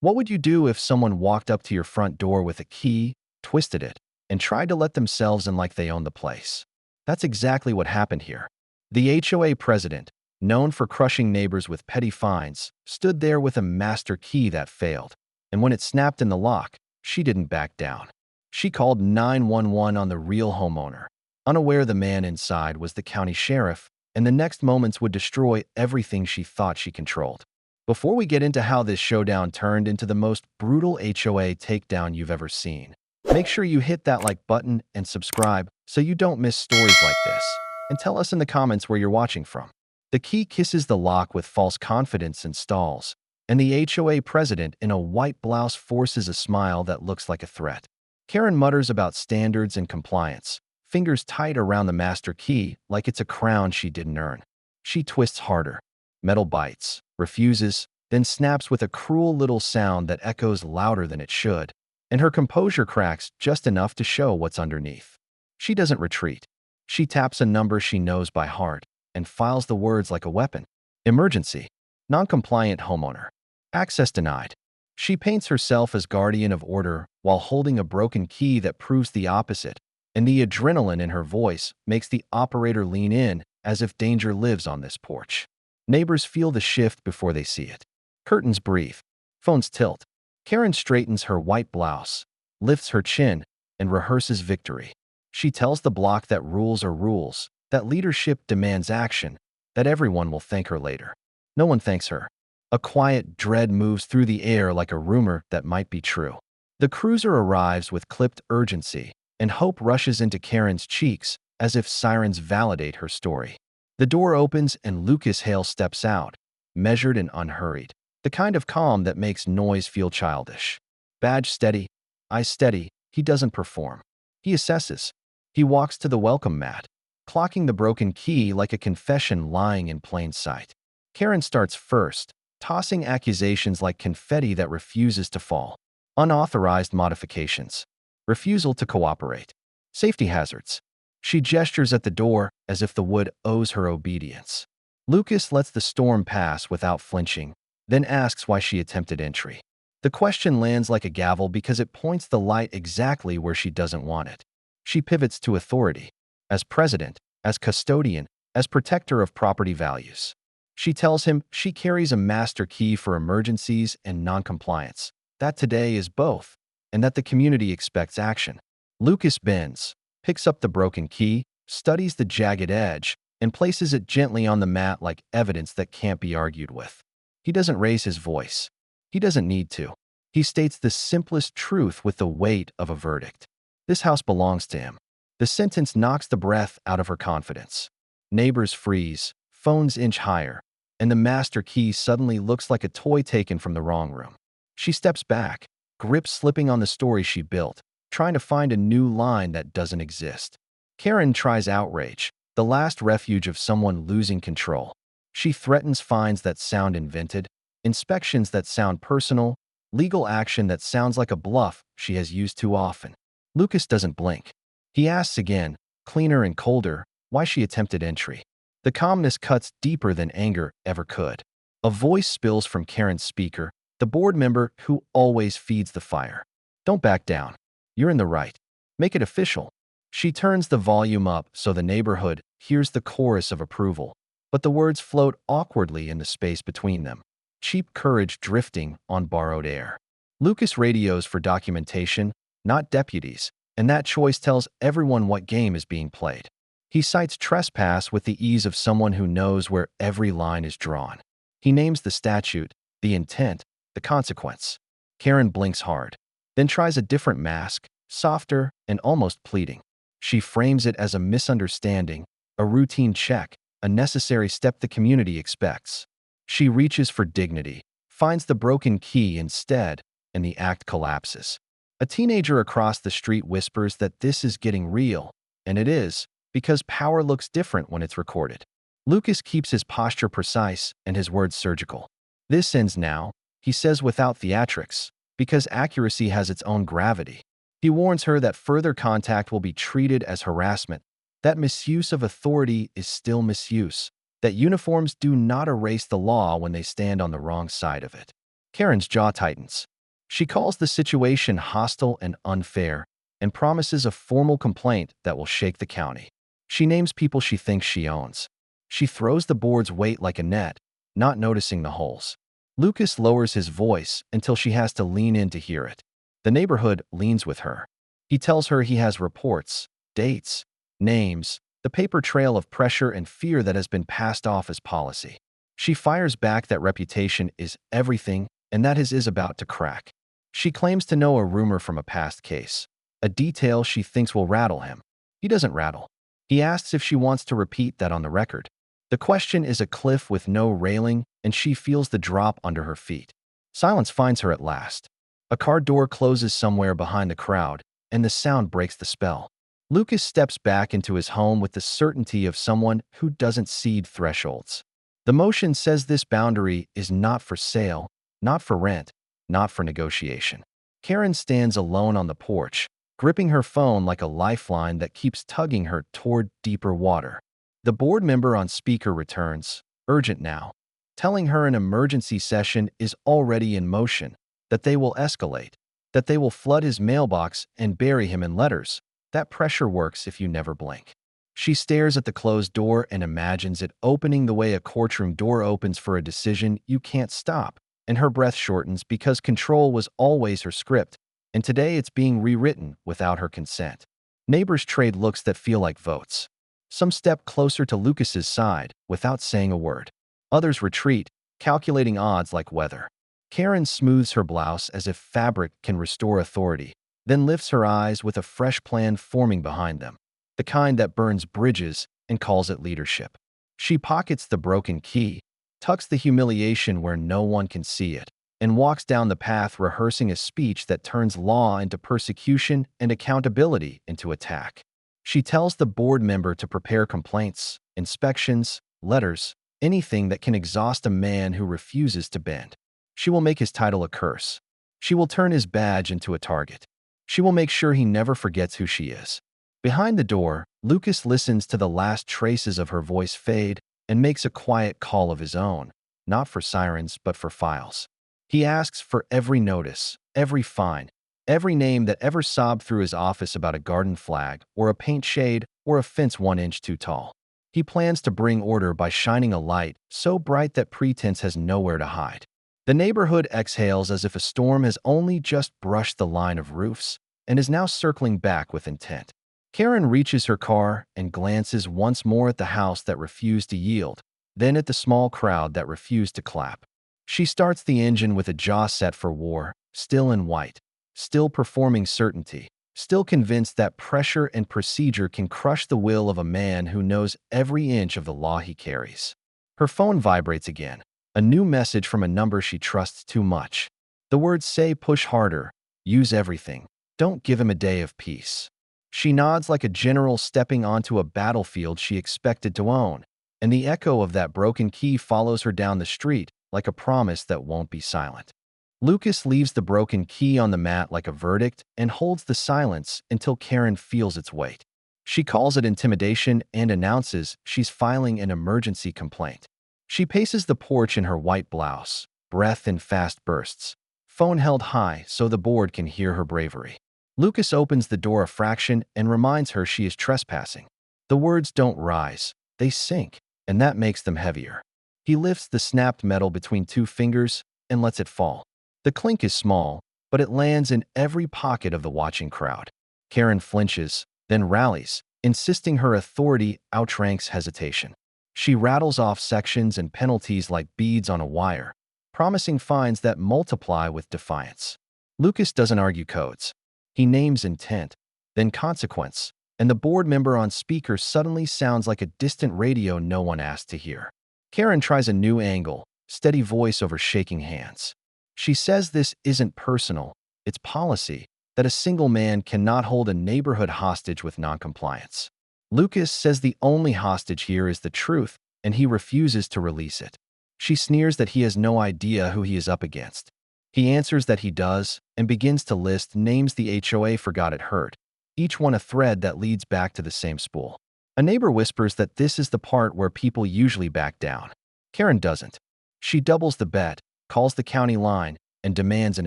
What would you do if someone walked up to your front door with a key, twisted it, and tried to let themselves in like they own the place? That's exactly what happened here. The HOA president, known for crushing neighbors with petty fines, stood there with a master key that failed. And when it snapped in the lock, she didn't back down. She called 911 on the real homeowner, unaware the man inside was the county sheriff, and the next moments would destroy everything she thought she controlled. Before we get into how this showdown turned into the most brutal HOA takedown you've ever seen, make sure you hit that like button and subscribe so you don't miss stories like this. And tell us in the comments where you're watching from. The key kisses the lock with false confidence and stalls, and the HOA president in a white blouse forces a smile that looks like a threat. Karen mutters about standards and compliance, fingers tight around the master key like it's a crown she didn't earn. She twists harder. Metal bites, refuses, then snaps with a cruel little sound that echoes louder than it should, and her composure cracks just enough to show what's underneath. She doesn't retreat. She taps a number she knows by heart and files the words like a weapon. Emergency. Non-compliant homeowner. Access denied. She paints herself as guardian of order while holding a broken key that proves the opposite, and the adrenaline in her voice makes the operator lean in as if danger lives on this porch. Neighbors feel the shift before they see it. Curtains breathe. Phones tilt. Karen straightens her white blouse, lifts her chin, and rehearses victory. She tells the block that rules are rules, that leadership demands action, that everyone will thank her later. No one thanks her. A quiet dread moves through the air like a rumor that might be true. The cruiser arrives with clipped urgency, and hope rushes into Karen's cheeks as if sirens validate her story. The door opens and Lucas Hale steps out, measured and unhurried, the kind of calm that makes noise feel childish. Badge steady, eyes steady, he doesn't perform. He assesses. He walks to the welcome mat, clocking the broken key like a confession lying in plain sight. Karen starts first, tossing accusations like confetti that refuses to fall. Unauthorized modifications. Refusal to cooperate. Safety hazards. She gestures at the door as if the wood owes her obedience. Lucas lets the storm pass without flinching, then asks why she attempted entry. The question lands like a gavel because it points the light exactly where she doesn't want it. She pivots to authority. As president, as custodian, as protector of property values. She tells him she carries a master key for emergencies and noncompliance, that today is both, and that the community expects action. Lucas bends, picks up the broken key, studies the jagged edge, and places it gently on the mat like evidence that can't be argued with. He doesn't raise his voice. He doesn't need to. He states the simplest truth with the weight of a verdict. This house belongs to him. The sentence knocks the breath out of her confidence. Neighbors freeze, phones inch higher, and the master key suddenly looks like a toy taken from the wrong room. She steps back, grip slipping on the story she built, trying to find a new line that doesn't exist. Karen tries outrage, the last refuge of someone losing control. She threatens fines that sound invented, inspections that sound personal, legal action that sounds like a bluff she has used too often. Lucas doesn't blink. He asks again, cleaner and colder, why she attempted entry. The calmness cuts deeper than anger ever could. A voice spills from Karen's speaker, the board member who always feeds the fire. Don't back down. You're in the right. Make it official. She turns the volume up so the neighborhood hears the chorus of approval, but the words float awkwardly in the space between them. Cheap courage drifting on borrowed air. Lucas radios for documentation, not deputies, and that choice tells everyone what game is being played. He cites trespass with the ease of someone who knows where every line is drawn. He names the statute, the intent, the consequence. Karen blinks hard, then tries a different mask, softer and almost pleading. She frames it as a misunderstanding, a routine check, a necessary step the community expects. She reaches for dignity, finds the broken key instead, and the act collapses. A teenager across the street whispers that this is getting real, and it is, because power looks different when it's recorded. Lucas keeps his posture precise and his words surgical. This ends now, he says without theatrics, because accuracy has its own gravity. He warns her that further contact will be treated as harassment, that misuse of authority is still misuse, that uniforms do not erase the law when they stand on the wrong side of it. Karen's jaw tightens. She calls the situation hostile and unfair and promises a formal complaint that will shake the county. She names people she thinks she owns. She throws the board's weight like a net, not noticing the holes. Lucas lowers his voice until she has to lean in to hear it. The neighborhood leans with her. He tells her he has reports, dates, names, the paper trail of pressure and fear that has been passed off as policy. She fires back that reputation is everything and that his is about to crack. She claims to know a rumor from a past case, a detail she thinks will rattle him. He doesn't rattle. He asks if she wants to repeat that on the record. The question is a cliff with no railing, and she feels the drop under her feet. Silence finds her at last. A car door closes somewhere behind the crowd, and the sound breaks the spell. Lucas steps back into his home with the certainty of someone who doesn't cede thresholds. The motion says this boundary is not for sale, not for rent, not for negotiation. Karen stands alone on the porch, gripping her phone like a lifeline that keeps tugging her toward deeper water. The board member on speaker returns, urgent now, telling her an emergency session is already in motion, that they will escalate, that they will flood his mailbox and bury him in letters. That pressure works if you never blink. She stares at the closed door and imagines it opening the way a courtroom door opens for a decision you can't stop, and her breath shortens because control was always her script, and today it's being rewritten without her consent. Neighbors trade looks that feel like votes. Some step closer to Lucas's side without saying a word. Others retreat, calculating odds like weather. Karen smooths her blouse as if fabric can restore authority, then lifts her eyes with a fresh plan forming behind them, the kind that burns bridges and calls it leadership. She pockets the broken key, tucks the humiliation where no one can see it, and walks down the path rehearsing a speech that turns law into persecution and accountability into attack. She tells the board member to prepare complaints, inspections, letters, anything that can exhaust a man who refuses to bend. She will make his title a curse. She will turn his badge into a target. She will make sure he never forgets who she is. Behind the door, Lucas listens to the last traces of her voice fade and makes a quiet call of his own, not for sirens but for files. He asks for every notice, every fine, every name that ever sobbed through his office about a garden flag or a paint shade or a fence 1 inch too tall. He plans to bring order by shining a light so bright that pretense has nowhere to hide. The neighborhood exhales as if a storm has only just brushed the line of roofs and is now circling back with intent. Karen reaches her car and glances once more at the house that refused to yield, then at the small crowd that refused to clap. She starts the engine with a jaw set for war, still in white, still performing certainty, still convinced that pressure and procedure can crush the will of a man who knows every inch of the law he carries. Her phone vibrates again, a new message from a number she trusts too much. The words say push harder, use everything, don't give him a day of peace. She nods like a general stepping onto a battlefield she expected to own, and the echo of that broken key follows her down the street like a promise that won't be silent. Lucas leaves the broken key on the mat like a verdict and holds the silence until Karen feels its weight. She calls it intimidation and announces she's filing an emergency complaint. She paces the porch in her white blouse, breath in fast bursts, phone held high so the board can hear her bravery. Lucas opens the door a fraction and reminds her she is trespassing. The words don't rise, they sink, and that makes them heavier. He lifts the snapped metal between 2 fingers and lets it fall. The clink is small, but it lands in every pocket of the watching crowd. Karen flinches, then rallies, insisting her authority outranks hesitation. She rattles off sections and penalties like beads on a wire, promising fines that multiply with defiance. Lucas doesn't argue codes. He names intent, then consequence, and the board member on speaker suddenly sounds like a distant radio no one asked to hear. Karen tries a new angle, steady voice over shaking hands. She says this isn't personal, it's policy, that a single man cannot hold a neighborhood hostage with noncompliance. Lucas says the only hostage here is the truth, and he refuses to release it. She sneers that he has no idea who he is up against. He answers that he does, and begins to list names the HOA forgot it hurt, each one a thread that leads back to the same spool. A neighbor whispers that this is the part where people usually back down. Karen doesn't. She doubles the bet, calls the county line, and demands an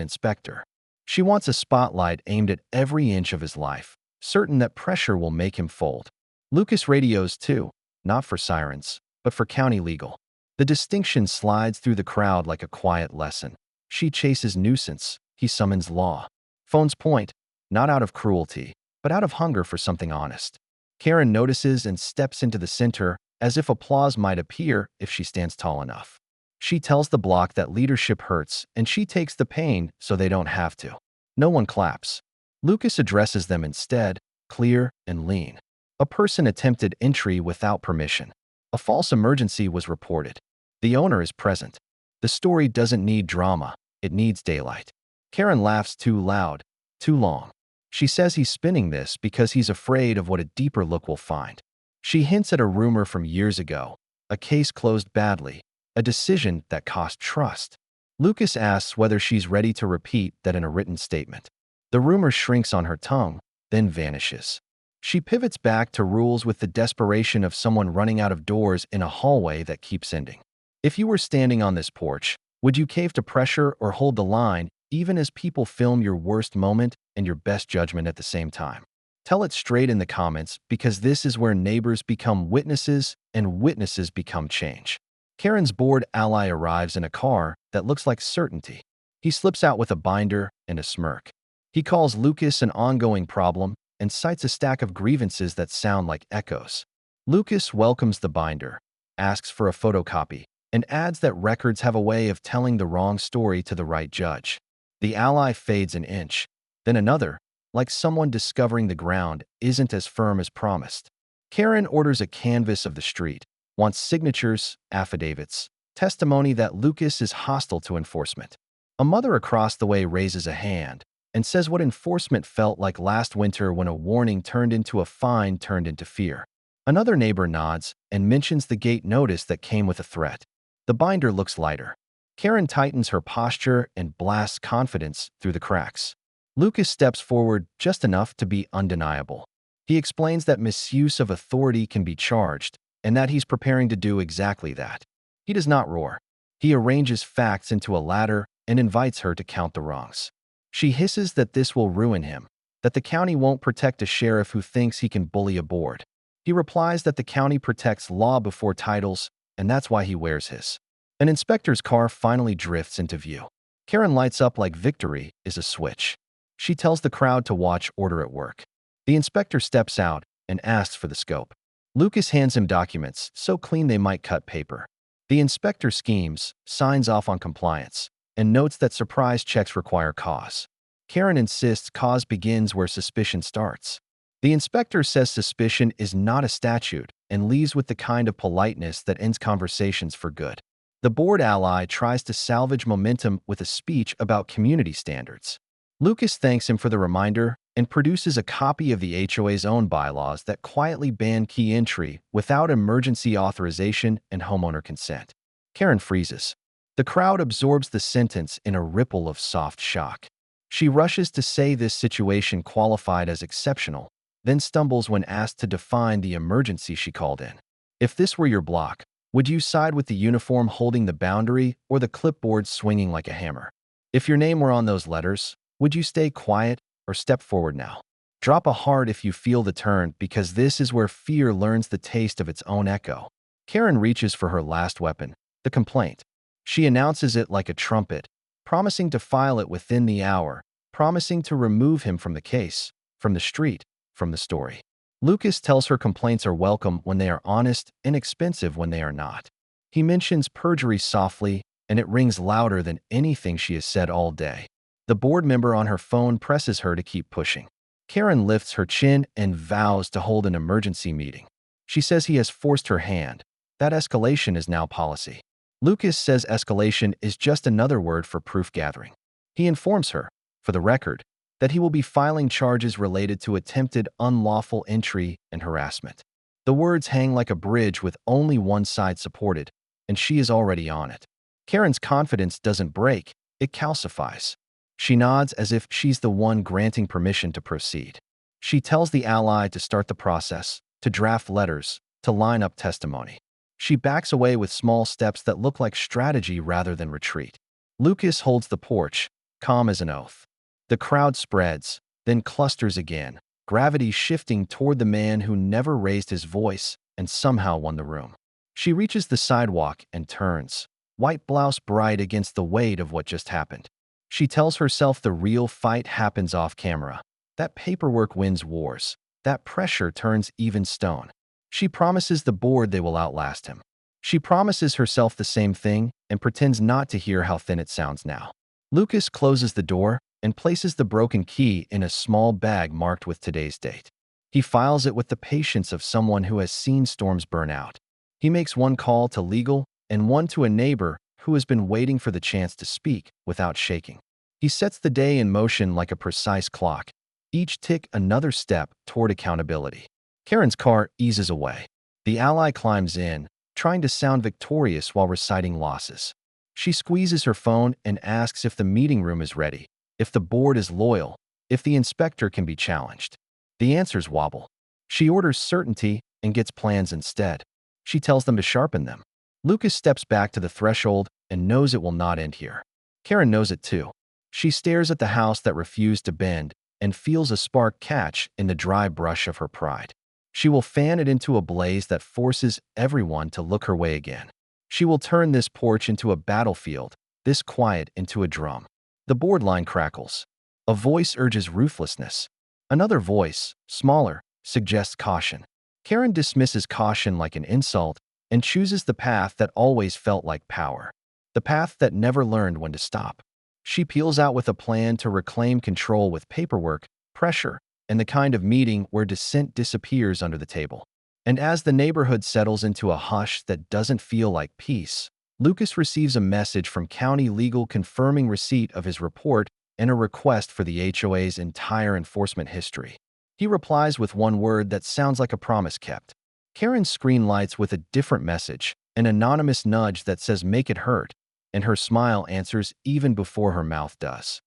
inspector. She wants a spotlight aimed at every inch of his life, certain that pressure will make him fold. Lucas radios too, not for sirens, but for county legal. The distinction slides through the crowd like a quiet lesson. She chases nuisance, he summons law. Phones point, not out of cruelty, but out of hunger for something honest. Karen notices and steps into the center, as if applause might appear if she stands tall enough. She tells the block that leadership hurts, and she takes the pain so they don't have to. No one claps. Lucas addresses them instead, clear and lean. A person attempted entry without permission. A false emergency was reported. The owner is present. The story doesn't need drama, it needs daylight. Karen laughs too loud, too long. She says he's spinning this because he's afraid of what a deeper look will find. She hints at a rumor from years ago, a case closed badly, a decision that cost trust. Lucas asks whether she's ready to repeat that in a written statement. The rumor shrinks on her tongue, then vanishes. She pivots back to rules with the desperation of someone running out of doors in a hallway that keeps ending. If you were standing on this porch, would you cave to pressure or hold the line, even as people film your worst moment and your best judgment at the same time? Tell it straight in the comments, because this is where neighbors become witnesses and witnesses become change. Karen's bored ally arrives in a car that looks like certainty. He slips out with a binder and a smirk. He calls Lucas an ongoing problem and cites a stack of grievances that sound like echoes. Lucas welcomes the binder, asks for a photocopy, and adds that records have a way of telling the wrong story to the right judge. The ally fades an inch, then another, like someone discovering the ground isn't as firm as promised. Karen orders a canvass of the street, wants signatures, affidavits, testimony that Lucas is hostile to enforcement. A mother across the way raises a hand and says what enforcement felt like last winter when a warning turned into a fine turned into fear. Another neighbor nods and mentions the gate notice that came with a threat. The binder looks lighter. Karen tightens her posture and blasts confidence through the cracks. Lucas steps forward just enough to be undeniable. He explains that misuse of authority can be charged and that he's preparing to do exactly that. He does not roar. He arranges facts into a ladder and invites her to count the wrongs. She hisses that this will ruin him, that the county won't protect a sheriff who thinks he can bully a board. He replies that the county protects law before titles, and that's why he wears his. An inspector's car finally drifts into view. Karen lights up like victory is a switch. She tells the crowd to watch order at work. The inspector steps out and asks for the scope. Lucas hands him documents, so clean they might cut paper. The inspector schemes, signs off on compliance, and notes that surprise checks require cause. Karen insists cause begins where suspicion starts. The inspector says suspicion is not a statute and leaves with the kind of politeness that ends conversations for good. The board ally tries to salvage momentum with a speech about community standards. Lucas thanks him for the reminder and produces a copy of the HOA's own bylaws that quietly ban key entry without emergency authorization and homeowner consent. Karen freezes. The crowd absorbs the sentence in a ripple of soft shock. She rushes to say this situation qualified as exceptional, then stumbles when asked to define the emergency she called in. If this were your block, would you side with the uniform holding the boundary or the clipboard swinging like a hammer? If your name were on those letters, would you stay quiet or step forward now? Drop a heart if you feel the turn, because this is where fear learns the taste of its own echo. Karen reaches for her last weapon, the complaint. She announces it like a trumpet, promising to file it within the hour, promising to remove him from the case, from the street, from the story. Lucas tells her complaints are welcome when they are honest and expensive when they are not. He mentions perjury softly, and it rings louder than anything she has said all day. The board member on her phone presses her to keep pushing. Karen lifts her chin and vows to hold an emergency meeting. She says he has forced her hand. That escalation is now policy. Lucas says escalation is just another word for proof gathering. He informs her, for the record, that he will be filing charges related to attempted unlawful entry and harassment. The words hang like a bridge with only one side supported, and she is already on it. Karen's confidence doesn't break, it calcifies. She nods as if she's the one granting permission to proceed. She tells the ally to start the process, to draft letters, to line up testimony. She backs away with small steps that look like strategy rather than retreat. Lucas holds the porch, calm as an oath. The crowd spreads, then clusters again, gravity shifting toward the man who never raised his voice and somehow won the room. She reaches the sidewalk and turns, white blouse bright against the weight of what just happened. She tells herself the real fight happens off camera. That paperwork wins wars. That pressure turns even stone. She promises the board they will outlast him. She promises herself the same thing and pretends not to hear how thin it sounds now. Lucas closes the door and places the broken key in a small bag marked with today's date. He files it with the patience of someone who has seen storms burn out. He makes one call to legal and one to a neighbor who has been waiting for the chance to speak without shaking. He sets the day in motion like a precise clock, each tick another step toward accountability. Karen's car eases away. The ally climbs in, trying to sound victorious while reciting losses. She squeezes her phone and asks if the meeting room is ready, if the board is loyal, if the inspector can be challenged. The answers wobble. She orders certainty and gets plans instead. She tells them to sharpen them. Lucas steps back to the threshold and knows it will not end here. Karen knows it too. She stares at the house that refused to bend and feels a spark catch in the dry brush of her pride. She will fan it into a blaze that forces everyone to look her way again. She will turn this porch into a battlefield, this quiet into a drum. The board line crackles. A voice urges ruthlessness. Another voice, smaller, suggests caution. Karen dismisses caution like an insult and chooses the path that always felt like power. The path that never learned when to stop. She peels out with a plan to reclaim control with paperwork, pressure, and the kind of meeting where dissent disappears under the table. And as the neighborhood settles into a hush that doesn't feel like peace, Lucas receives a message from county legal confirming receipt of his report and a request for the HOA's entire enforcement history. He replies with one word that sounds like a promise kept. Karen's screen lights with a different message, an anonymous nudge that says make it hurt, and her smile answers even before her mouth does.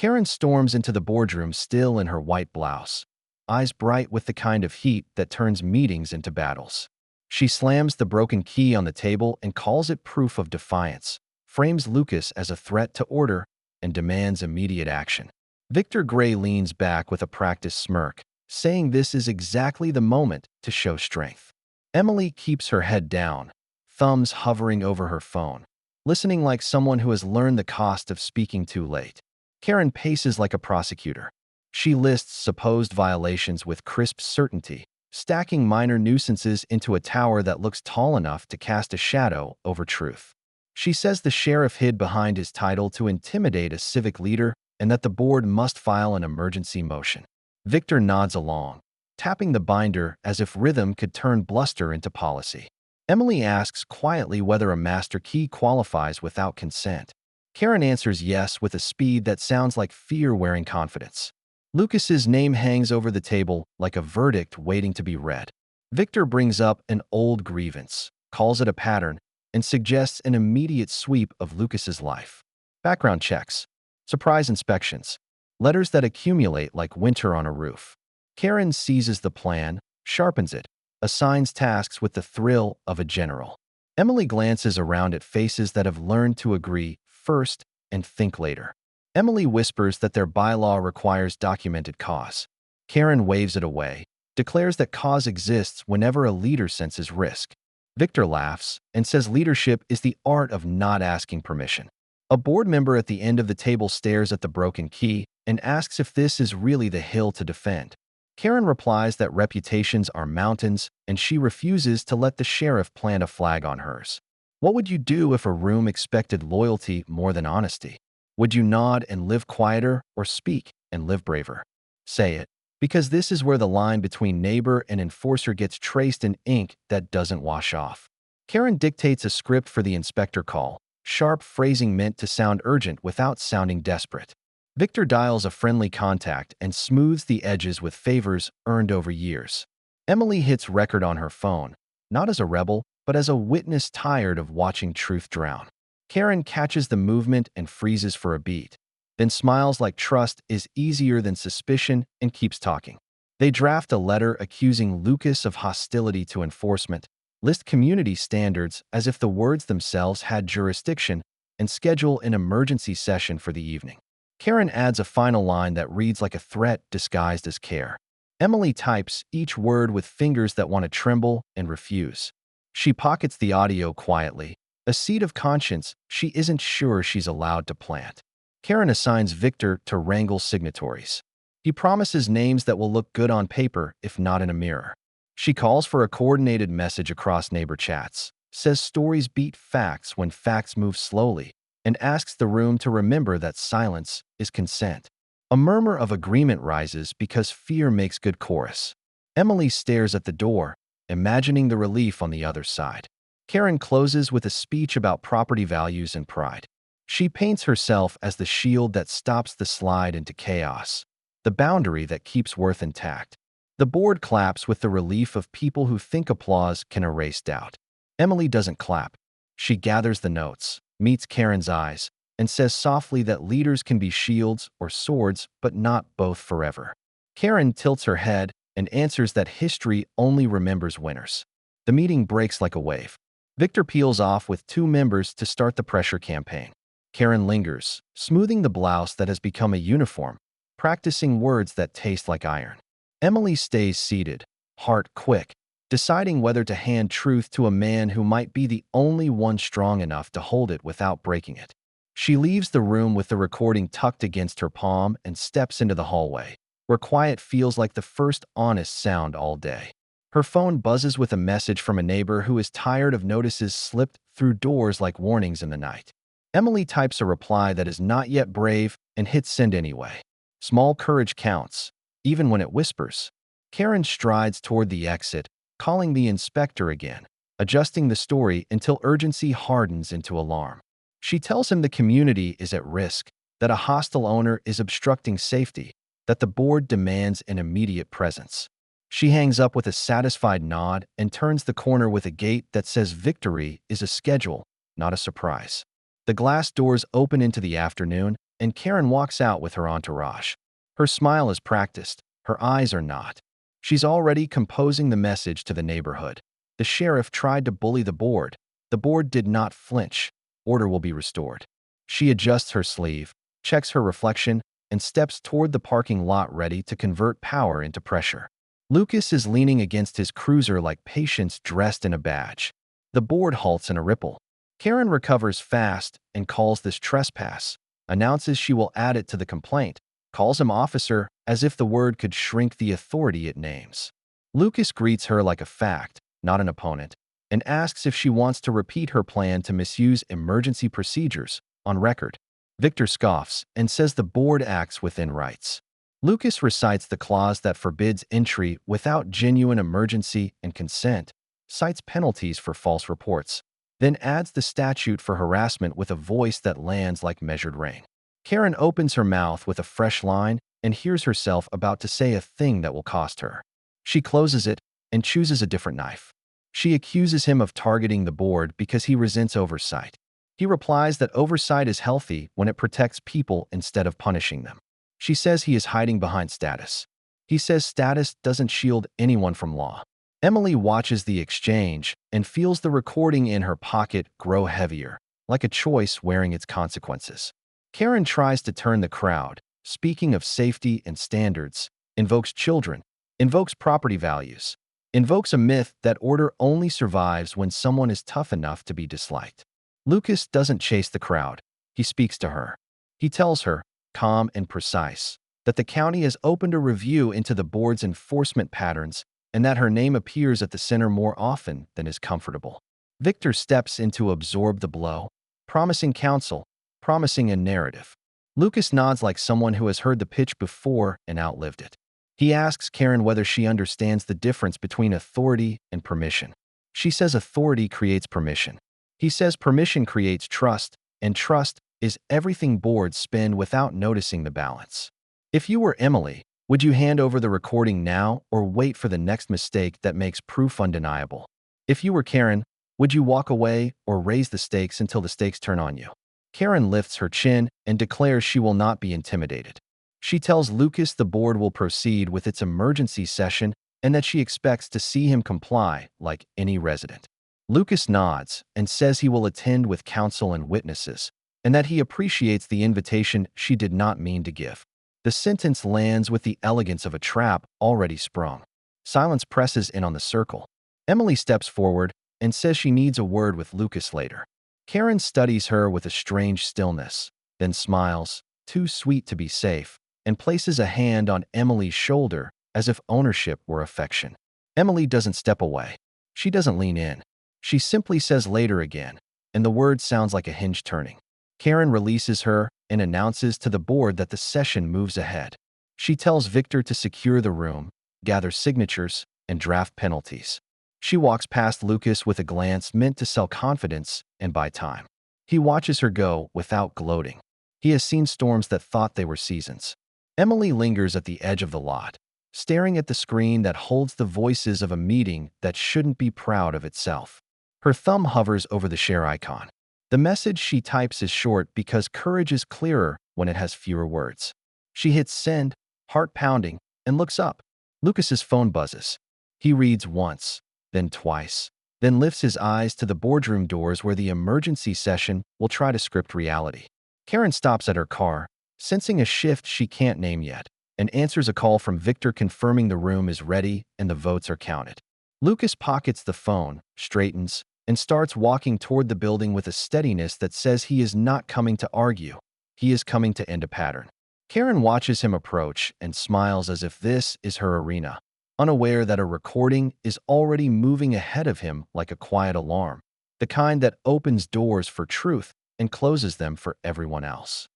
Karen storms into the boardroom still in her white blouse, eyes bright with the kind of heat that turns meetings into battles. She slams the broken key on the table and calls it proof of defiance, frames Lucas as a threat to order, and demands immediate action. Victor Gray leans back with a practiced smirk, saying this is exactly the moment to show strength. Emily keeps her head down, thumbs hovering over her phone, listening like someone who has learned the cost of speaking too late. Karen paces like a prosecutor. She lists supposed violations with crisp certainty, stacking minor nuisances into a tower that looks tall enough to cast a shadow over truth. She says the sheriff hid behind his title to intimidate a civic leader and that the board must file an emergency motion. Victor nods along, tapping the binder as if rhythm could turn bluster into policy. Emily asks quietly whether a master key qualifies without consent. Karen answers yes with a speed that sounds like fear wearing confidence. Lucas's name hangs over the table like a verdict waiting to be read. Victor brings up an old grievance, calls it a pattern, and suggests an immediate sweep of Lucas's life. Background checks, surprise inspections, letters that accumulate like winter on a roof. Karen seizes the plan, sharpens it, assigns tasks with the thrill of a general. Emily glances around at faces that have learned to agree first and think later. Emily whispers that their bylaw requires documented cause. Karen waves it away, declares that cause exists whenever a leader senses risk. Victor laughs and says leadership is the art of not asking permission. A board member at the end of the table stares at the broken key and asks if this is really the hill to defend. Karen replies that reputations are mountains and she refuses to let the sheriff plant a flag on hers. What would you do if a room expected loyalty more than honesty? Would you nod and live quieter or speak and live braver? Say it, because this is where the line between neighbor and enforcer gets traced in ink that doesn't wash off. Karen dictates a script for the inspector call, sharp phrasing meant to sound urgent without sounding desperate. Victor dials a friendly contact and smooths the edges with favors earned over years. Emily hits record on her phone, not as a rebel, but as a witness tired of watching truth drown. Karen catches the movement and freezes for a beat, then smiles like trust is easier than suspicion and keeps talking. They draft a letter accusing Lucas of hostility to enforcement, list community standards as if the words themselves had jurisdiction, and schedule an emergency session for the evening. Karen adds a final line that reads like a threat disguised as care. Emily types each word with fingers that want to tremble and refuse. She pockets the audio quietly, a seed of conscience she isn't sure she's allowed to plant. Karen assigns Victor to wrangle signatories. He promises names that will look good on paper if not in a mirror. She calls for a coordinated message across neighbor chats, says stories beat facts when facts move slowly, and asks the room to remember that silence is consent. A murmur of agreement rises because fear makes good chorus. Emily stares at the door, imagining the relief on the other side. Karen closes with a speech about property values and pride. She paints herself as the shield that stops the slide into chaos, the boundary that keeps worth intact. The board claps with the relief of people who think applause can erase doubt. Emily doesn't clap. She gathers the notes, meets Karen's eyes, and says softly that leaders can be shields or swords, but not both forever. Karen tilts her head and answers that history only remembers winners. The meeting breaks like a wave. Victor peels off with 2 members to start the pressure campaign. Karen lingers, smoothing the blouse that has become a uniform, practicing words that taste like iron. Emily stays seated, heart quick, deciding whether to hand truth to a man who might be the only one strong enough to hold it without breaking it. She leaves the room with the recording tucked against her palm and steps into the hallway, where quiet feels like the first honest sound all day. Her phone buzzes with a message from a neighbor who is tired of notices slipped through doors like warnings in the night. Emily types a reply that is not yet brave and hits send anyway. Small courage counts, even when it whispers. Karen strides toward the exit, calling the inspector again, adjusting the story until urgency hardens into alarm. She tells him the community is at risk, that a hostile owner is obstructing safety, that the board demands an immediate presence. She hangs up with a satisfied nod and turns the corner with a gate that says victory is a schedule, not a surprise. The glass doors open into the afternoon, and Karen walks out with her entourage. Her smile is practiced, her eyes are not. She's already composing the message to the neighborhood. The sheriff tried to bully the board. The board did not flinch. Order will be restored. She adjusts her sleeve, checks her reflection, and steps toward the parking lot ready to convert power into pressure. Lucas is leaning against his cruiser like patience dressed in a badge. The board halts in a ripple. Karen recovers fast and calls this trespass, announces she will add it to the complaint, calls him officer as if the word could shrink the authority it names. Lucas greets her like a fact, not an opponent, and asks if she wants to repeat her plan to misuse emergency procedures on record. Victor scoffs and says the board acts within rights. Lucas recites the clause that forbids entry without genuine emergency and consent, cites penalties for false reports, then adds the statute for harassment with a voice that lands like measured rain. Karen opens her mouth with a fresh line and hears herself about to say a thing that will cost her. She closes it and chooses a different knife. She accuses him of targeting the board because he resents oversight. He replies that oversight is healthy when it protects people instead of punishing them. She says he is hiding behind status. He says status doesn't shield anyone from law. Emily watches the exchange and feels the recording in her pocket grow heavier, like a choice wearing its consequences. Karen tries to turn the crowd, speaking of safety and standards, invokes children, invokes property values, invokes a myth that order only survives when someone is tough enough to be disliked. Lucas doesn't chase the crowd. He speaks to her. He tells her, calm and precise, that the county has opened a review into the board's enforcement patterns and that her name appears at the center more often than is comfortable. Victor steps in to absorb the blow, promising counsel, promising a narrative. Lucas nods like someone who has heard the pitch before and outlived it. He asks Karen whether she understands the difference between authority and permission. She says authority creates permission. He says permission creates trust, and trust is everything boards spend without noticing the balance. If you were Emily, would you hand over the recording now or wait for the next mistake that makes proof undeniable? If you were Karen, would you walk away or raise the stakes until the stakes turn on you? Karen lifts her chin and declares she will not be intimidated. She tells Lucas the board will proceed with its emergency session and that she expects to see him comply like any resident. Lucas nods and says he will attend with counsel and witnesses, and that he appreciates the invitation she did not mean to give. The sentence lands with the elegance of a trap already sprung. Silence presses in on the circle. Emily steps forward and says she needs a word with Lucas later. Karen studies her with a strange stillness, then smiles, too sweet to be safe, and places a hand on Emily's shoulder as if ownership were affection. Emily doesn't step away. She doesn't lean in. She simply says later again, and the word sounds like a hinge turning. Karen releases her and announces to the board that the session moves ahead. She tells Victor to secure the room, gather signatures, and draft penalties. She walks past Lucas with a glance meant to sell confidence and buy time. He watches her go without gloating. He has seen storms that thought they were seasons. Emily lingers at the edge of the lot, staring at the screen that holds the voices of a meeting that shouldn't be proud of itself. Her thumb hovers over the share icon. The message she types is short because courage is clearer when it has fewer words. She hits send, heart pounding, and looks up. Lucas's phone buzzes. He reads once, then twice, then lifts his eyes to the boardroom doors where the emergency session will try to script reality. Karen stops at her car, sensing a shift she can't name yet, and answers a call from Victor confirming the room is ready and the votes are counted. Lucas pockets the phone, straightens, and starts walking toward the building with a steadiness that says he is not coming to argue. He is coming to end a pattern. Karen watches him approach and smiles as if this is her arena, unaware that a recording is already moving ahead of him like a quiet alarm, the kind that opens doors for truth and closes them for everyone else.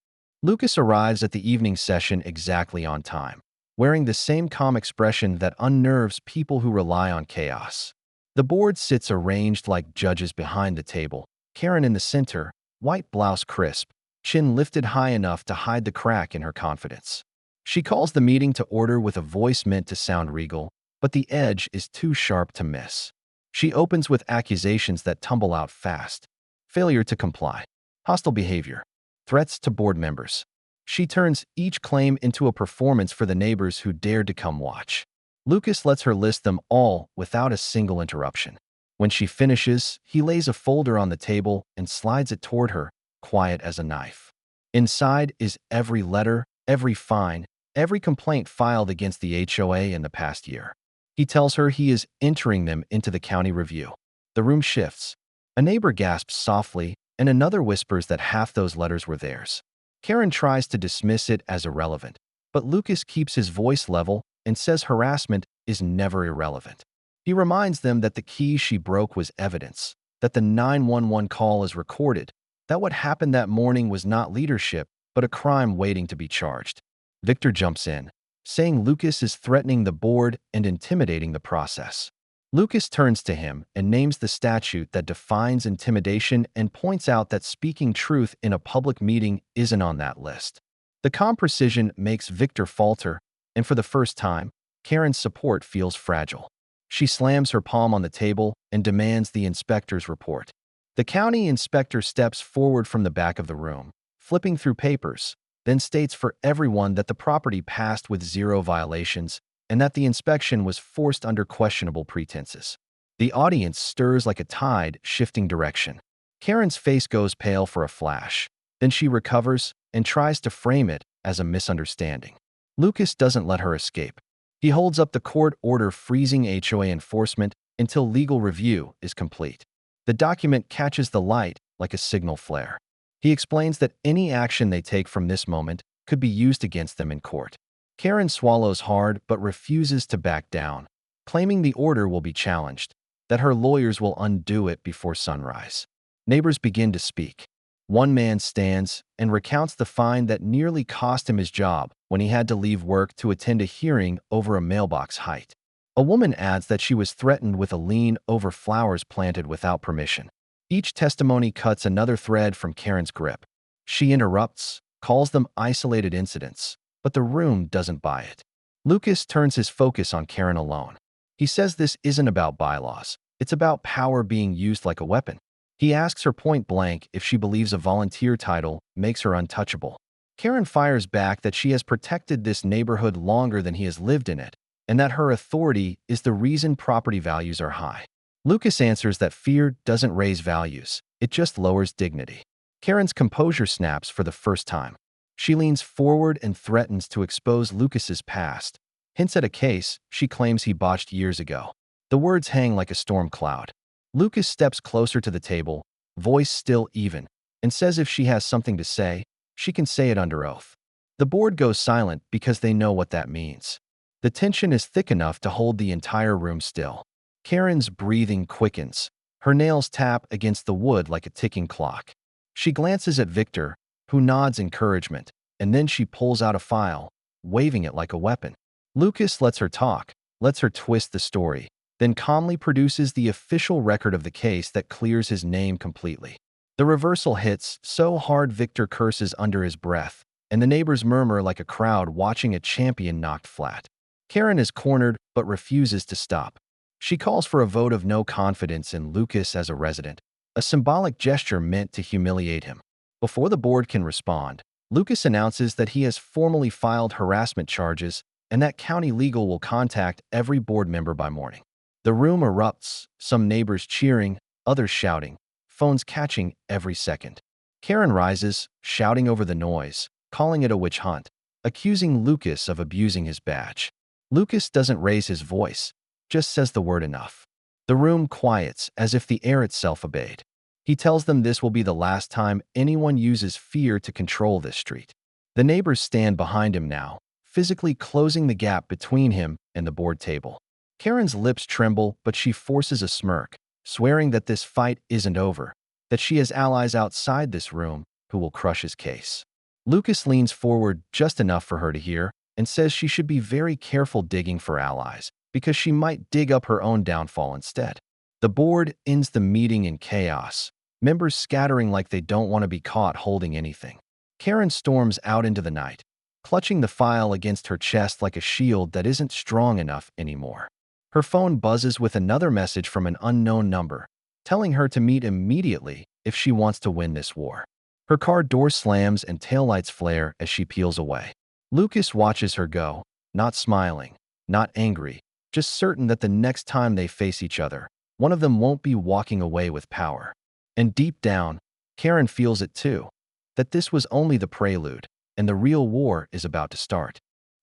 Lucas arrives at the evening session exactly on time, wearing the same calm expression that unnerves people who rely on chaos. The board sits arranged like judges behind the table, Karen in the center, white blouse crisp, chin lifted high enough to hide the crack in her confidence. She calls the meeting to order with a voice meant to sound regal, but the edge is too sharp to miss. She opens with accusations that tumble out fast. Failure to comply, hostile behavior, threats to board members. She turns each claim into a performance for the neighbors who dared to come watch. Lucas lets her list them all without a single interruption. When she finishes, he lays a folder on the table and slides it toward her, quiet as a knife. Inside is every letter, every fine, every complaint filed against the HOA in the past year. He tells her he is entering them into the county review. The room shifts. A neighbor gasps softly, and another whispers that half those letters were theirs. Karen tries to dismiss it as irrelevant, but Lucas keeps his voice level and says harassment is never irrelevant. He reminds them that the key she broke was evidence, that the 911 call is recorded, that what happened that morning was not leadership, but a crime waiting to be charged. Victor jumps in, saying Lucas is threatening the board and intimidating the process. Lucas turns to him and names the statute that defines intimidation and points out that speaking truth in a public meeting isn't on that list. The calm precision makes Victor falter, and for the first time, Karen's support feels fragile. She slams her palm on the table and demands the inspector's report. The county inspector steps forward from the back of the room, flipping through papers, then states for everyone that the property passed with 0 violations and that the inspection was forced under questionable pretenses. The audience stirs like a tide shifting direction. Karen's face goes pale for a flash. Then she recovers and tries to frame it as a misunderstanding. Lucas doesn't let her escape. He holds up the court order freezing HOA enforcement until legal review is complete. The document catches the light like a signal flare. He explains that any action they take from this moment could be used against them in court. Karen swallows hard but refuses to back down, claiming the order will be challenged, that her lawyers will undo it before sunrise. Neighbors begin to speak. One man stands and recounts the fine that nearly cost him his job when he had to leave work to attend a hearing over a mailbox height. A woman adds that she was threatened with a lien over flowers planted without permission. Each testimony cuts another thread from Karen's grip. She interrupts, calls them isolated incidents, but the room doesn't buy it. Lucas turns his focus on Karen alone. He says this isn't about bylaws. It's about power being used like a weapon. He asks her point blank if she believes a volunteer title makes her untouchable. Karen fires back that she has protected this neighborhood longer than he has lived in it, and that her authority is the reason property values are high. Lucas answers that fear doesn't raise values, it just lowers dignity. Karen's composure snaps for the first time. She leans forward and threatens to expose Lucas's past, hints at a case she claims he botched years ago. The words hang like a storm cloud. Lucas steps closer to the table, voice still even, and says if she has something to say, she can say it under oath. The board goes silent because they know what that means. The tension is thick enough to hold the entire room still. Karen's breathing quickens. Her nails tap against the wood like a ticking clock. She glances at Victor, who nods encouragement, and then she pulls out a file, waving it like a weapon. Lucas lets her talk, lets her twist the story, then calmly produces the official record of the case that clears his name completely. The reversal hits so hard Victor curses under his breath, and the neighbors murmur like a crowd watching a champion knocked flat. Karen is cornered but refuses to stop. She calls for a vote of no confidence in Lucas as a resident, a symbolic gesture meant to humiliate him. Before the board can respond, Lucas announces that he has formally filed harassment charges and that county legal will contact every board member by morning. The room erupts, some neighbors cheering, others shouting, phones catching every second. Karen rises, shouting over the noise, calling it a witch hunt, accusing Lucas of abusing his badge. Lucas doesn't raise his voice, just says the word enough. The room quiets as if the air itself obeyed. He tells them this will be the last time anyone uses fear to control this street. The neighbors stand behind him now, physically closing the gap between him and the board table. Karen's lips tremble, but she forces a smirk, swearing that this fight isn't over, that she has allies outside this room who will crush his case. Lucas leans forward just enough for her to hear and says she should be very careful digging for allies, because she might dig up her own downfall instead. The board ends the meeting in chaos, members scattering like they don't want to be caught holding anything. Karen storms out into the night, clutching the file against her chest like a shield that isn't strong enough anymore. Her phone buzzes with another message from an unknown number, telling her to meet immediately if she wants to win this war. Her car door slams and taillights flare as she peels away. Lucas watches her go, not smiling, not angry, just certain that the next time they face each other, one of them won't be walking away with power. And deep down, Karen feels it too, that this was only the prelude, and the real war is about to start.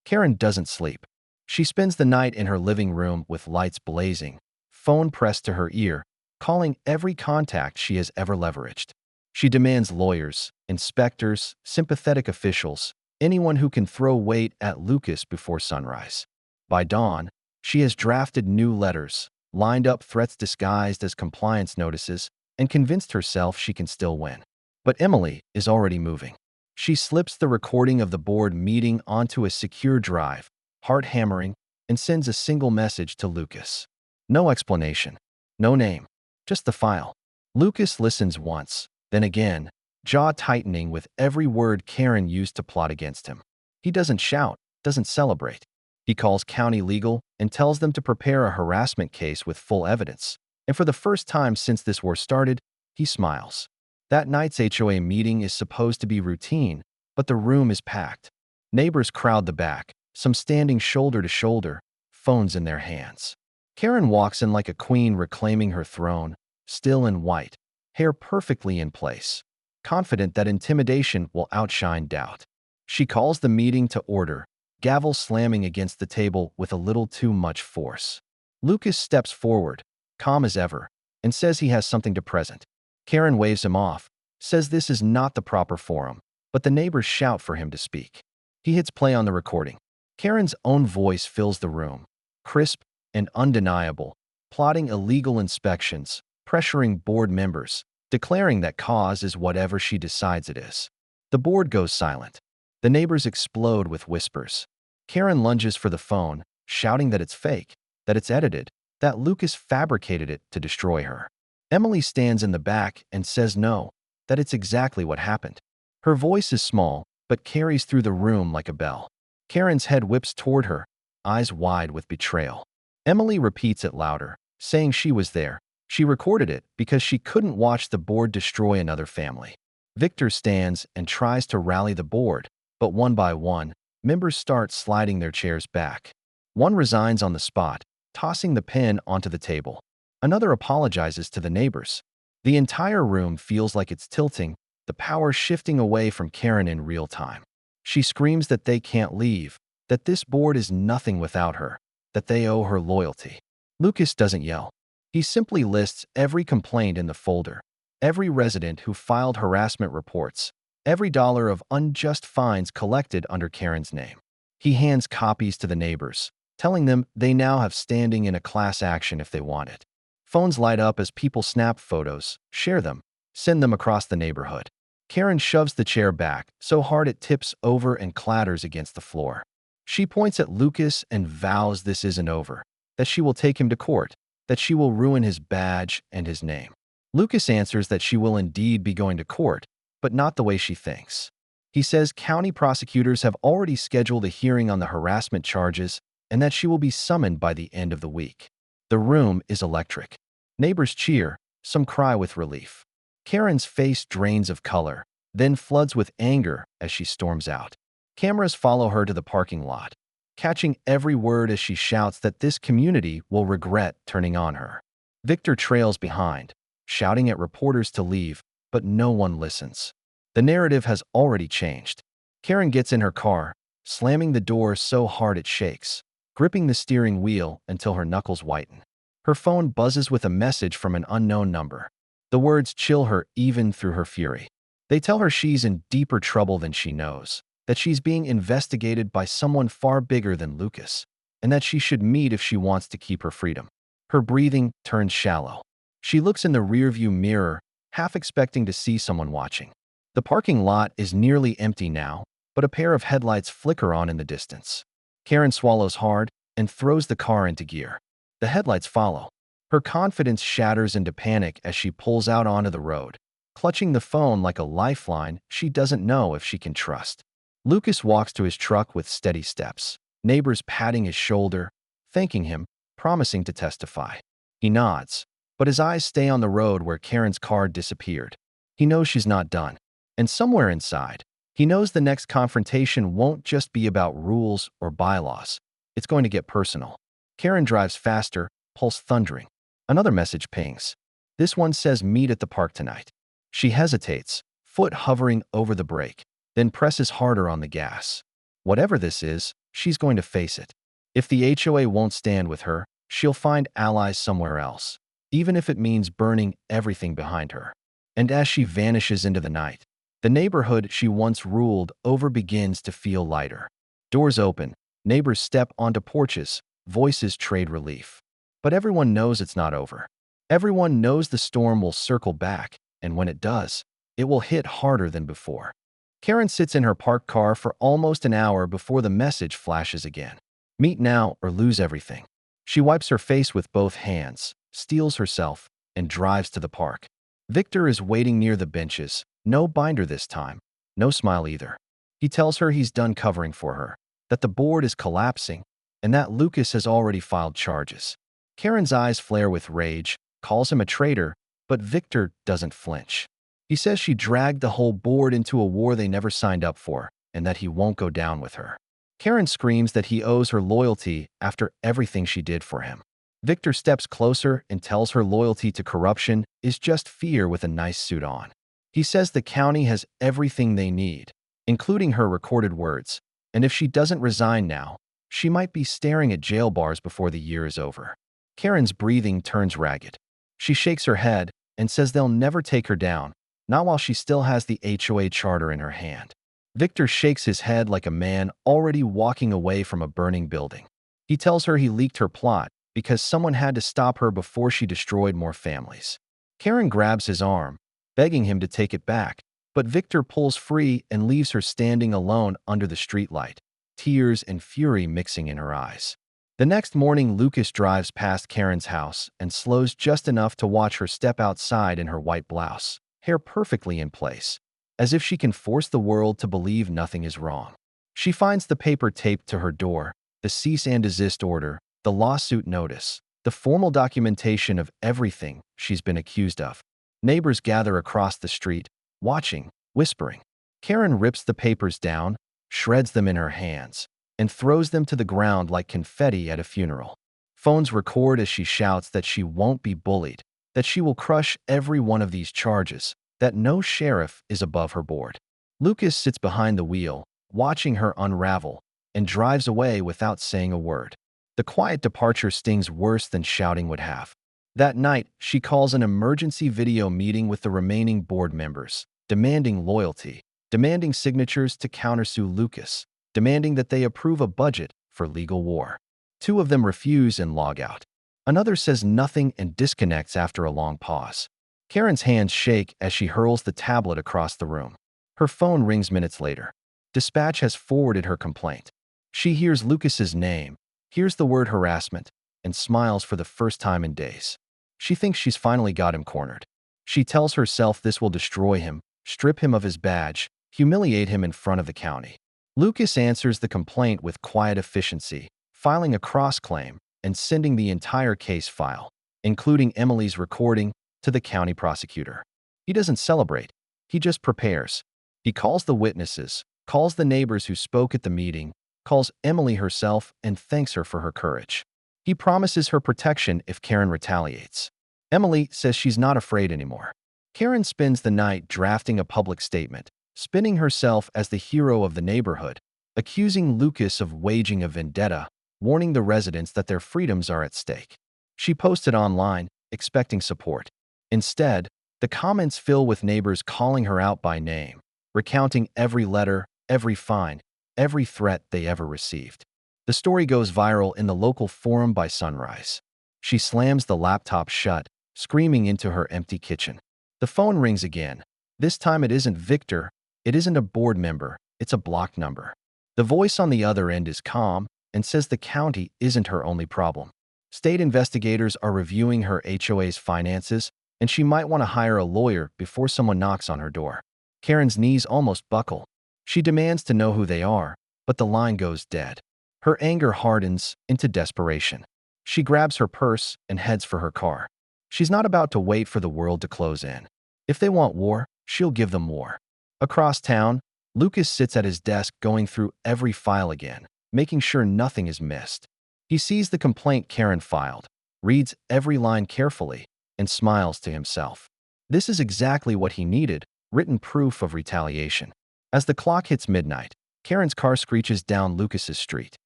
Karen doesn't sleep. She spends the night in her living room with lights blazing, phone pressed to her ear, calling every contact she has ever leveraged. She demands lawyers, inspectors, sympathetic officials, anyone who can throw weight at Lucas before sunrise. By dawn, she has drafted new letters, lined up threats disguised as compliance notices, and convinced herself she can still win. But Emily is already moving. She slips the recording of the board meeting onto a secure drive, heart hammering, and sends a single message to Lucas. No explanation, no name, just the file. Lucas listens once, then again, jaw tightening with every word Karen used to plot against him. He doesn't shout, doesn't celebrate. He calls county legal and tells them to prepare a harassment case with full evidence. And for the first time since this war started, he smiles. That night's HOA meeting is supposed to be routine, but the room is packed. Neighbors crowd the back, some standing shoulder to shoulder, phones in their hands. Karen walks in like a queen reclaiming her throne, still in white, hair perfectly in place, confident that intimidation will outshine doubt. She calls the meeting to order, gavel slamming against the table with a little too much force. Lucas steps forward, calm as ever, and says he has something to present. Karen waves him off, says this is not the proper forum, but the neighbors shout for him to speak. He hits play on the recording. Karen's own voice fills the room, crisp and undeniable, plotting illegal inspections, pressuring board members, declaring that cause is whatever she decides it is. The board goes silent. The neighbors explode with whispers. Karen lunges for the phone, shouting that it's fake, that it's edited, that Lucas fabricated it to destroy her. Emily stands in the back and says no, that it's exactly what happened. Her voice is small, but carries through the room like a bell. Karen's head whips toward her, eyes wide with betrayal. Emily repeats it louder, saying she was there. She recorded it because she couldn't watch the board destroy another family. Victor stands and tries to rally the board, but one by one, members start sliding their chairs back. One resigns on the spot, tossing the pen onto the table. Another apologizes to the neighbors. The entire room feels like it's tilting, the power shifting away from Karen in real time. She screams that they can't leave, that this board is nothing without her, that they owe her loyalty. Lucas doesn't yell. He simply lists every complaint in the folder, every resident who filed harassment reports, every dollar of unjust fines collected under Karen's name. He hands copies to the neighbors, telling them they now have standing in a class action if they want it. Phones light up as people snap photos, share them, send them across the neighborhood. Karen shoves the chair back so hard it tips over and clatters against the floor. She points at Lucas and vows this isn't over, that she will take him to court, that she will ruin his badge and his name. Lucas answers that she will indeed be going to court, but not the way she thinks. He says county prosecutors have already scheduled a hearing on the harassment charges and that she will be summoned by the end of the week. The room is electric. Neighbors cheer, some cry with relief. Karen's face drains of color, then floods with anger as she storms out. Cameras follow her to the parking lot, catching every word as she shouts that this community will regret turning on her. Victor trails behind, shouting at reporters to leave, but no one listens. The narrative has already changed. Karen gets in her car, slamming the door so hard it shakes, gripping the steering wheel until her knuckles whiten. Her phone buzzes with a message from an unknown number. The words chill her even through her fury. They tell her she's in deeper trouble than she knows, that she's being investigated by someone far bigger than Lucas, and that she should meet if she wants to keep her freedom. Her breathing turns shallow. She looks in the rearview mirror, half expecting to see someone watching. The parking lot is nearly empty now, but a pair of headlights flicker on in the distance. Karen swallows hard and throws the car into gear. The headlights follow. Her confidence shatters into panic as she pulls out onto the road, clutching the phone like a lifeline she doesn't know if she can trust. Lucas walks to his truck with steady steps, neighbors patting his shoulder, thanking him, promising to testify. He nods, but his eyes stay on the road where Karen's car disappeared. He knows she's not done. And somewhere inside, he knows the next confrontation won't just be about rules or bylaws. It's going to get personal. Karen drives faster, pulse thundering. Another message pings. This one says meet at the park tonight. She hesitates, foot hovering over the brake, then presses harder on the gas. Whatever this is, she's going to face it. If the HOA won't stand with her, she'll find allies somewhere else, even if it means burning everything behind her. And as she vanishes into the night, the neighborhood she once ruled over begins to feel lighter. Doors open, neighbors step onto porches, voices trade relief. But everyone knows it's not over. Everyone knows the storm will circle back, and when it does, it will hit harder than before. Karen sits in her parked car for almost an hour before the message flashes again. Meet now or lose everything. She wipes her face with both hands, steels herself, and drives to the park. Victor is waiting near the benches, no binder this time, no smile either. He tells her he's done covering for her, that the board is collapsing, and that Lucas has already filed charges. Karen's eyes flare with rage, calls him a traitor, but Victor doesn't flinch. He says she dragged the whole board into a war they never signed up for, and that he won't go down with her. Karen screams that he owes her loyalty after everything she did for him. Victor steps closer and tells her loyalty to corruption is just fear with a nice suit on. He says the county has everything they need, including her recorded words, and if she doesn't resign now, she might be staring at jail bars before the year is over. Karen's breathing turns ragged. She shakes her head and says they'll never take her down, not while she still has the HOA charter in her hand. Victor shakes his head like a man already walking away from a burning building. He tells her he leaked her plot because someone had to stop her before she destroyed more families. Karen grabs his arm, begging him to take it back, but Victor pulls free and leaves her standing alone under the streetlight, tears and fury mixing in her eyes. The next morning, Lucas drives past Karen's house and slows just enough to watch her step outside in her white blouse, hair perfectly in place, as if she can force the world to believe nothing is wrong. She finds the paper taped to her door, the cease and desist order, the lawsuit notice, the formal documentation of everything she's been accused of. Neighbors gather across the street, watching, whispering. Karen rips the papers down, shreds them in her hands, and throws them to the ground like confetti at a funeral. Phones record as she shouts that she won't be bullied, that she will crush every one of these charges, that no sheriff is above her board. Lucas sits behind the wheel, watching her unravel, and drives away without saying a word. The quiet departure stings worse than shouting would have. That night, she calls an emergency video meeting with the remaining board members, demanding loyalty, demanding signatures to countersue Lucas, demanding that they approve a budget for legal war. Two of them refuse and log out. Another says nothing and disconnects after a long pause. Karen's hands shake as she hurls the tablet across the room. Her phone rings minutes later. Dispatch has forwarded her complaint. She hears Lucas's name, hears the word harassment, and smiles for the first time in days. She thinks she's finally got him cornered. She tells herself this will destroy him, strip him of his badge, humiliate him in front of the county. Lucas answers the complaint with quiet efficiency, filing a cross-claim and sending the entire case file, including Emily's recording, to the county prosecutor. He doesn't celebrate. He just prepares. He calls the witnesses, calls the neighbors who spoke at the meeting, calls Emily herself, and thanks her for her courage. He promises her protection if Karen retaliates. Emily says she's not afraid anymore. Karen spends the night drafting a public statement, spinning herself as the hero of the neighborhood, accusing Lucas of waging a vendetta, warning the residents that their freedoms are at stake. She posted online, expecting support. Instead, the comments fill with neighbors calling her out by name, recounting every letter, every fine, every threat they ever received. The story goes viral in the local forum by sunrise. She slams the laptop shut, screaming into her empty kitchen. The phone rings again. This time it isn't Victor, it isn't a board member, it's a blocked number. The voice on the other end is calm and says the county isn't her only problem. State investigators are reviewing her HOA's finances, and she might want to hire a lawyer before someone knocks on her door. Karen's knees almost buckle. She demands to know who they are, but the line goes dead. Her anger hardens into desperation. She grabs her purse and heads for her car. She's not about to wait for the world to close in. If they want war, she'll give them war. Across town, Lucas sits at his desk going through every file again, making sure nothing is missed. He sees the complaint Karen filed, reads every line carefully, and smiles to himself. This is exactly what he needed, written proof of retaliation. As the clock hits midnight, Karen's car screeches down Lucas's street.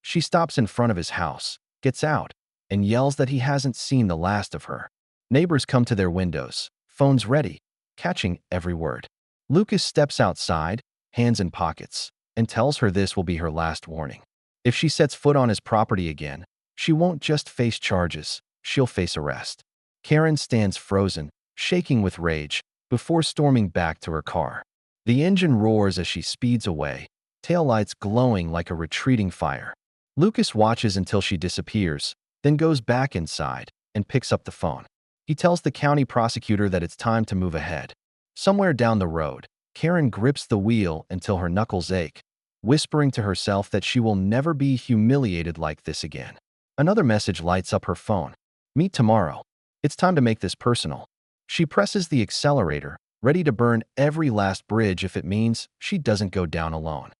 She stops in front of his house, gets out, and yells that he hasn't seen the last of her. Neighbors come to their windows, phones ready, catching every word. Lucas steps outside, hands in pockets, and tells her this will be her last warning. If she sets foot on his property again, she won't just face charges, she'll face arrest. Karen stands frozen, shaking with rage, before storming back to her car. The engine roars as she speeds away, taillights glowing like a retreating fire. Lucas watches until she disappears, then goes back inside and picks up the phone. He tells the county prosecutor that it's time to move ahead. Somewhere down the road, Karen grips the wheel until her knuckles ache, whispering to herself that she will never be humiliated like this again. Another message lights up her phone. Meet tomorrow. It's time to make this personal. She presses the accelerator, ready to burn every last bridge if it means she doesn't go down alone.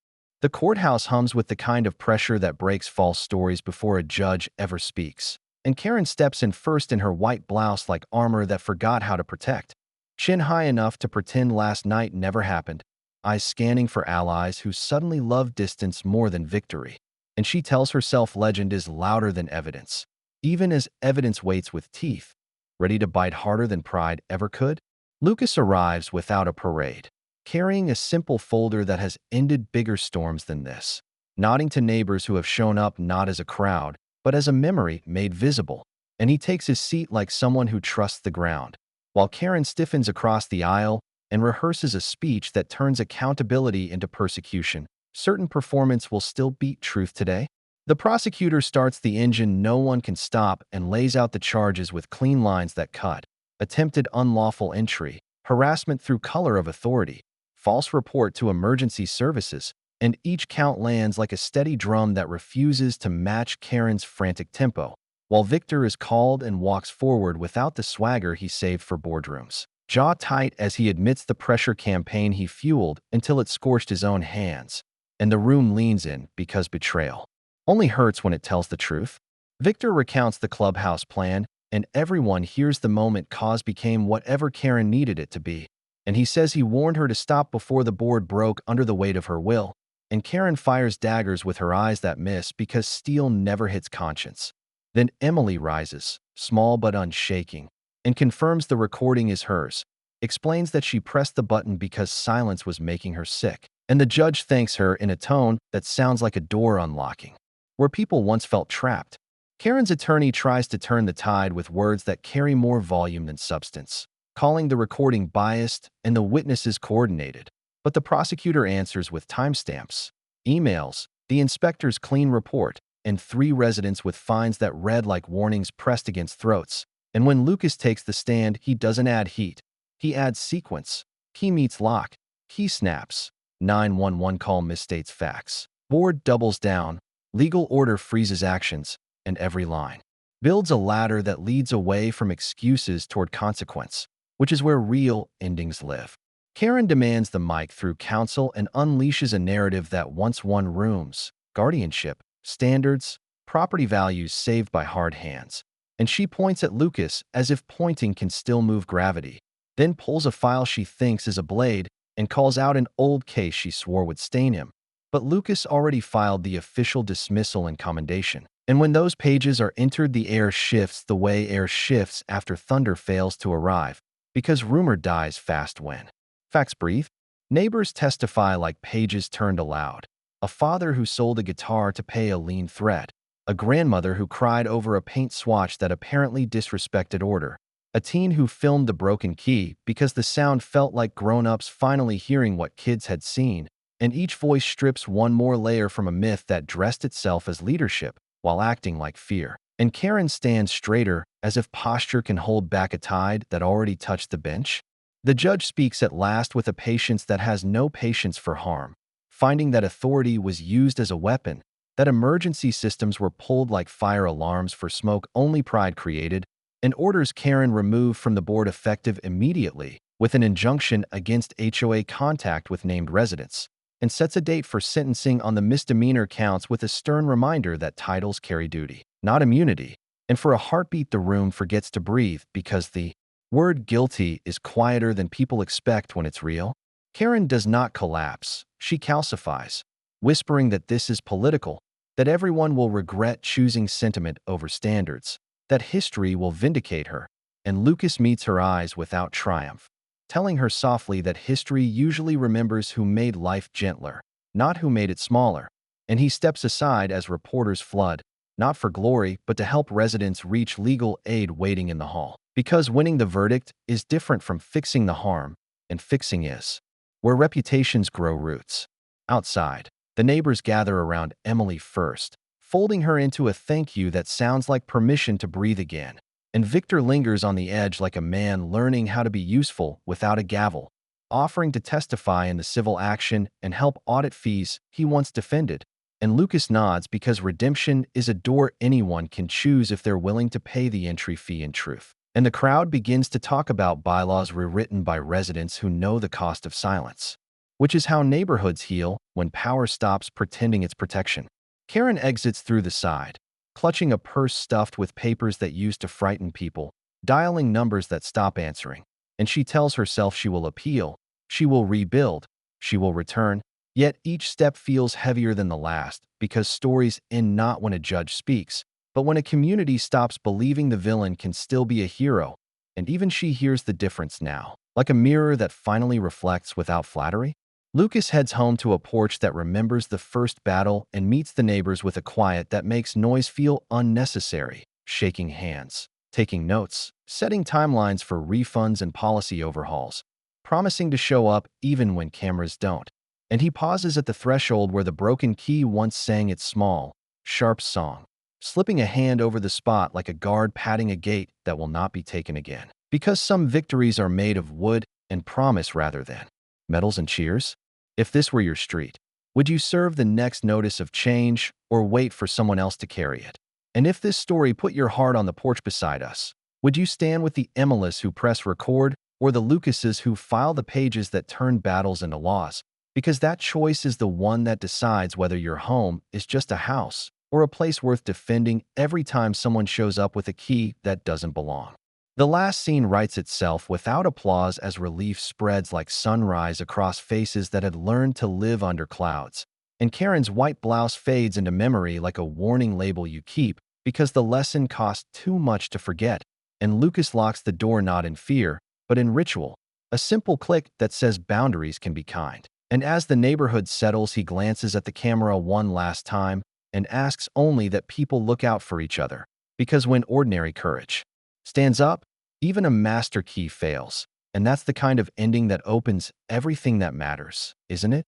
The courthouse hums with the kind of pressure that breaks false stories before a judge ever speaks. And Karen steps in first in her white blouse like armor that forgot how to protect. Chin high enough to pretend last night never happened, eyes scanning for allies who suddenly love distance more than victory. And she tells herself legend is louder than evidence, even as evidence waits with teeth, ready to bite harder than pride ever could. Lucas arrives without a parade, carrying a simple folder that has ended bigger storms than this, nodding to neighbors who have shown up not as a crowd, but as a memory made visible, and he takes his seat like someone who trusts the ground, while Karen stiffens across the aisle and rehearses a speech that turns accountability into persecution. Certain performance will still beat truth today. The prosecutor starts the engine no one can stop and lays out the charges with clean lines that cut. Attempted unlawful entry, harassment through color of authority, false report to emergency services, and each count lands like a steady drum that refuses to match Karen's frantic tempo, while Victor is called and walks forward without the swagger he saved for boardrooms. Jaw tight as he admits the pressure campaign he fueled until it scorched his own hands, and the room leans in because betrayal only hurts when it tells the truth. Victor recounts the clubhouse plan, and everyone hears the moment cause became whatever Karen needed it to be. and he says he warned her to stop before the board broke under the weight of her will, and Karen fires daggers with her eyes that miss because steel never hits conscience. Then Emily rises, small but unshaking, and confirms the recording is hers, explains that she pressed the button because silence was making her sick, and the judge thanks her in a tone that sounds like a door unlocking. Where people once felt trapped, Karen's attorney tries to turn the tide with words that carry more volume than substance, calling the recording biased and the witnesses coordinated. But the prosecutor answers with timestamps, emails, the inspector's clean report, and 3 residents with fines that read like warnings pressed against throats. And when Lucas takes the stand, he doesn't add heat. He adds sequence. Key meets lock. Key snaps. 911 call misstates facts. Board doubles down. Legal order freezes actions, and every line builds a ladder that leads away from excuses toward consequence, which is where real endings live. Karen demands the mic through counsel and unleashes a narrative that once won rooms, guardianship, standards, property values saved by hard hands. And she points at Lucas as if pointing can still move gravity, then pulls a file she thinks is a blade and calls out an old case she swore would stain him. But Lucas already filed the official dismissal and commendation. And when those pages are entered, the air shifts the way air shifts after thunder fails to arrive, because rumor dies fast when facts breathe. Neighbors testify like pages turned aloud. A father who sold a guitar to pay a lien threat. A grandmother who cried over a paint swatch that apparently disrespected order. A teen who filmed the broken key because the sound felt like grown-ups finally hearing what kids had seen. And each voice strips one more layer from a myth that dressed itself as leadership while acting like fear. And Karen stands straighter, as if posture can hold back a tide that already touched the bench. The judge speaks at last with a patience that has no patience for harm, finding that authority was used as a weapon, that emergency systems were pulled like fire alarms for smoke only pride created, and orders Karen removed from the board effective immediately, with an injunction against HOA contact with named residents, and sets a date for sentencing on the misdemeanor counts with a stern reminder that titles carry duty, not immunity. And for a heartbeat, the room forgets to breathe because the word guilty is quieter than people expect when it's real. Karen does not collapse. She calcifies, whispering that this is political, that everyone will regret choosing sentiment over standards, that history will vindicate her. And Lucas meets her eyes without triumph, telling her softly that history usually remembers who made life gentler, not who made it smaller. And he steps aside as reporters flood, not for glory, but to help residents reach legal aid waiting in the hall. Because winning the verdict is different from fixing the harm, and fixing is where reputations grow roots. Outside, the neighbors gather around Emily first, folding her into a thank you that sounds like permission to breathe again. And Victor lingers on the edge like a man learning how to be useful without a gavel, offering to testify in the civil action and help audit fees he once defended. And Lucas nods because redemption is a door anyone can choose if they're willing to pay the entry fee in truth. And the crowd begins to talk about bylaws rewritten by residents who know the cost of silence, which is how neighborhoods heal when power stops pretending it's protection. Karen exits through the side, clutching a purse stuffed with papers that used to frighten people, dialing numbers that stop answering. And she tells herself she will appeal, she will rebuild, she will return. Yet each step feels heavier than the last because stories end not when a judge speaks, but when a community stops believing the villain can still be a hero. And even she hears the difference now, like a mirror that finally reflects without flattery. Lucas heads home to a porch that remembers the first battle and meets the neighbors with a quiet that makes noise feel unnecessary, shaking hands, taking notes, setting timelines for refunds and policy overhauls, promising to show up even when cameras don't. And he pauses at the threshold where the broken key once sang its small, sharp song, slipping a hand over the spot like a guard patting a gate that will not be taken again. Because some victories are made of wood and promise rather than medals and cheers. If this were your street, would you serve the next notice of change or wait for someone else to carry it? And if this story put your heart on the porch beside us, would you stand with the Emilys who press record or the Lucases who file the pages that turn battles into laws? Because that choice is the one that decides whether your home is just a house or a place worth defending every time someone shows up with a key that doesn't belong. The last scene writes itself without applause as relief spreads like sunrise across faces that had learned to live under clouds. And Karen's white blouse fades into memory like a warning label you keep because the lesson cost too much to forget. And Lucas locks the door not in fear, but in ritual, a simple click that says boundaries can be kind. And as the neighborhood settles, he glances at the camera one last time and asks only that people look out for each other. Because when ordinary courage stands up, even a master key fails. And that's the kind of ending that opens everything that matters, isn't it?